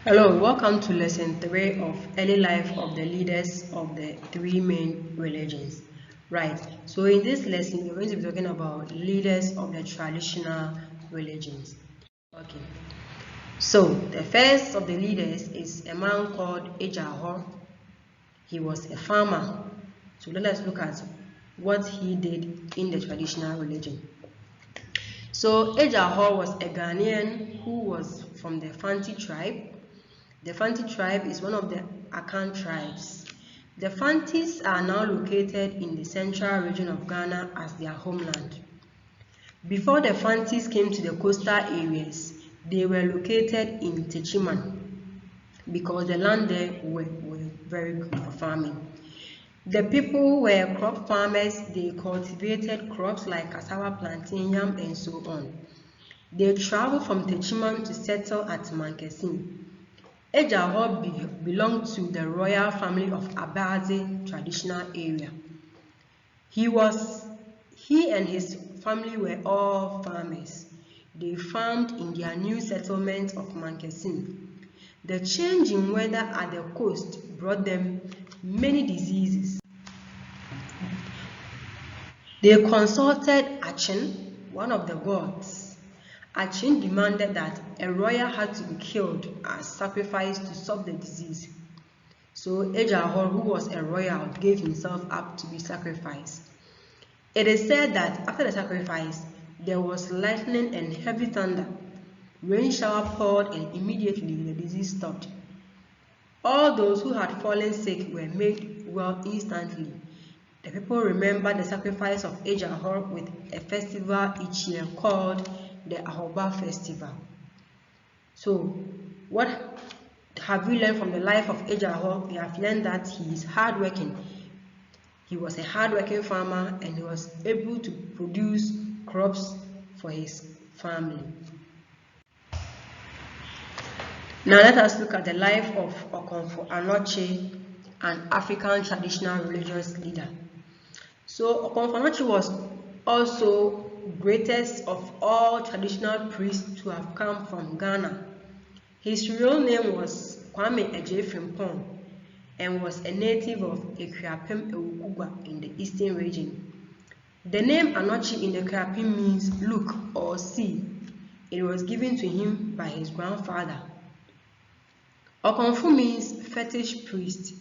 Hello, welcome to lesson 3 of early life of the leaders of the three main religions. Right, so in this lesson, we're going to be talking about leaders of the traditional religions. Okay, so the first of the leaders is a man called Ejahor. He was a farmer. So let us look at what he did in the traditional religion. So Ejahor was a Ghanaian who was from the Fanti tribe. The Fanti tribe is one of the Akan tribes. The Fantis are now located in the central region of Ghana as their homeland. Before the Fantis came to the coastal areas, they were located in Techiman because the land there were very good for farming. The people were crop farmers. They cultivated crops like cassava, plantain, yam, and so on. They traveled from Techiman to settle at Mankesim. Ejahor belonged to the royal family of Abaze traditional area. He and his family were all farmers. They farmed in their new settlement of Mankesim. The change in weather at the coast brought them many diseases. They consulted Achin, one of the gods. Achin demanded that a royal had to be killed as sacrifice to stop the disease. So Ejahor, who was a royal, gave himself up to be sacrificed. It is said that after the sacrifice, there was lightning and heavy thunder. Rain shower poured and immediately the disease stopped. All those who had fallen sick were made well instantly. The people remembered the sacrifice of Ejahor with a festival each year called the Ahoba Festival. So, what have we learned from the life of Ejahor? We have learned that he is hardworking. He was a hardworking farmer and he was able to produce crops for his family. Now let us look at the life of Okonfo Anoche, an African traditional religious leader. So Okonfo Anoche was also greatest of all traditional priests to have come from Ghana. His real name was Kwame Ejefrimpong and was a native of Ekriapem Ewukugwa in the eastern region. The name Anoche in Ekriapem means look or see. It was given to him by his grandfather. Okonfo means fetish priest.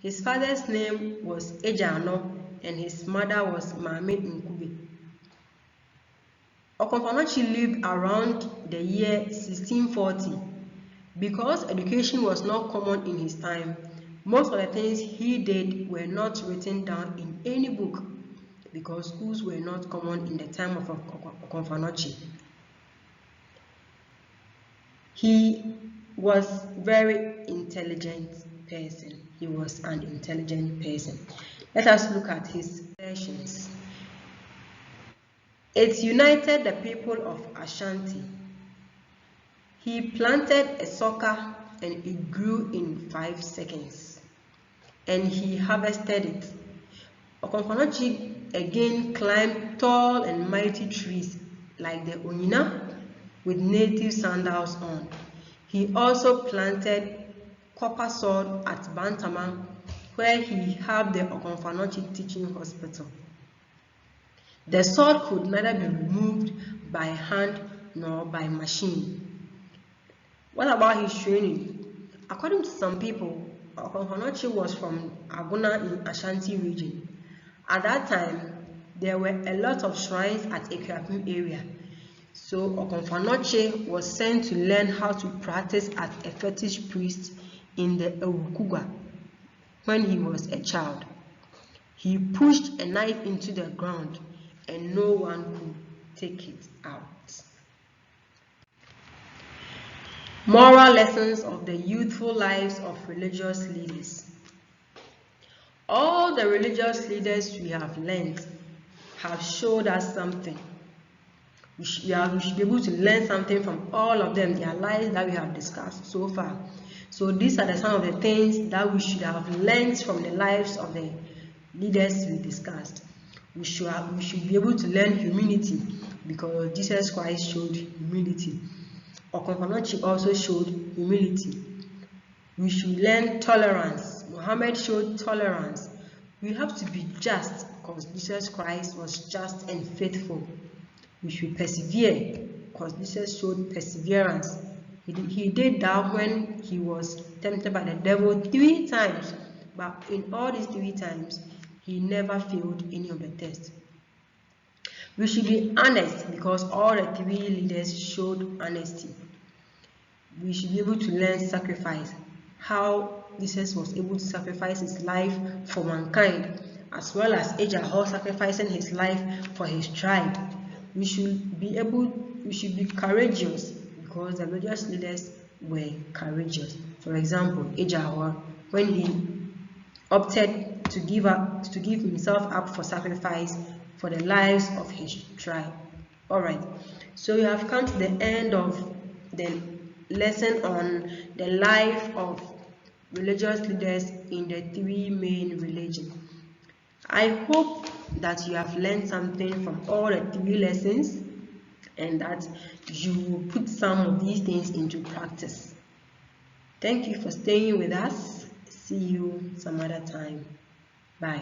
His father's name was Ejano and his mother was Mame Nkube. Okonfo Anoche lived around the year 1640. Because education was not common in his time, most of the things he did were not written down in any book because schools were not common in the time of Okonfo Anoche. He was very intelligent person. He was an intelligent person. Let us look at his possessions. It united the people of Ashanti. He planted a sucker and it grew in 5 seconds. And he harvested it. Okonfo Anoche again climbed tall and mighty trees like the Onyina with native sandals on. He also planted copper sword at Bantama, where he had the Okonfo Anoche Teaching Hospital. The sword could neither be removed by hand nor by machine. What about his training? According to some people, Okonfo Anoche was from Aguna in Ashanti region. At that time, there were a lot of shrines at Ekriapem area. So Okonfo Anoche was sent to learn how to practice as a fetish priest in the Ewukugwa when he was a child. He pushed a knife into the ground and no one could take it out. Moral lessons of the youthful lives of religious leaders. All the religious leaders we have learned have showed us something. We should be able to learn something from all of them, their lives that we have discussed so far. So these are some of the things that we should have learned from the lives of the leaders we discussed. We should be able to learn humility because Jesus Christ showed humility. Okonfo Anoche also showed humility. We should learn tolerance. Muhammad showed tolerance. We have to be just because Jesus Christ was just and faithful. We should persevere because Jesus showed perseverance. He did that when he was tempted by the devil 3 times, but in all these 3 times, he never failed any of the tests. We should be honest because all the 3 leaders showed honesty. We should be able to learn sacrifice, how Jesus was able to sacrifice his life for mankind, as well as Ejahor sacrificing his life for his tribe. We should be courageous because the religious leaders were courageous. For example, Ejahor, when he opted to give himself up for sacrifice for the lives of his tribe. Alright, so we have come to the end of the lesson on the life of religious leaders in the 3 main religions. I hope that you have learned something from all the 3 lessons and that you will put some of these things into practice. Thank you for staying with us. See you some other time. Bye.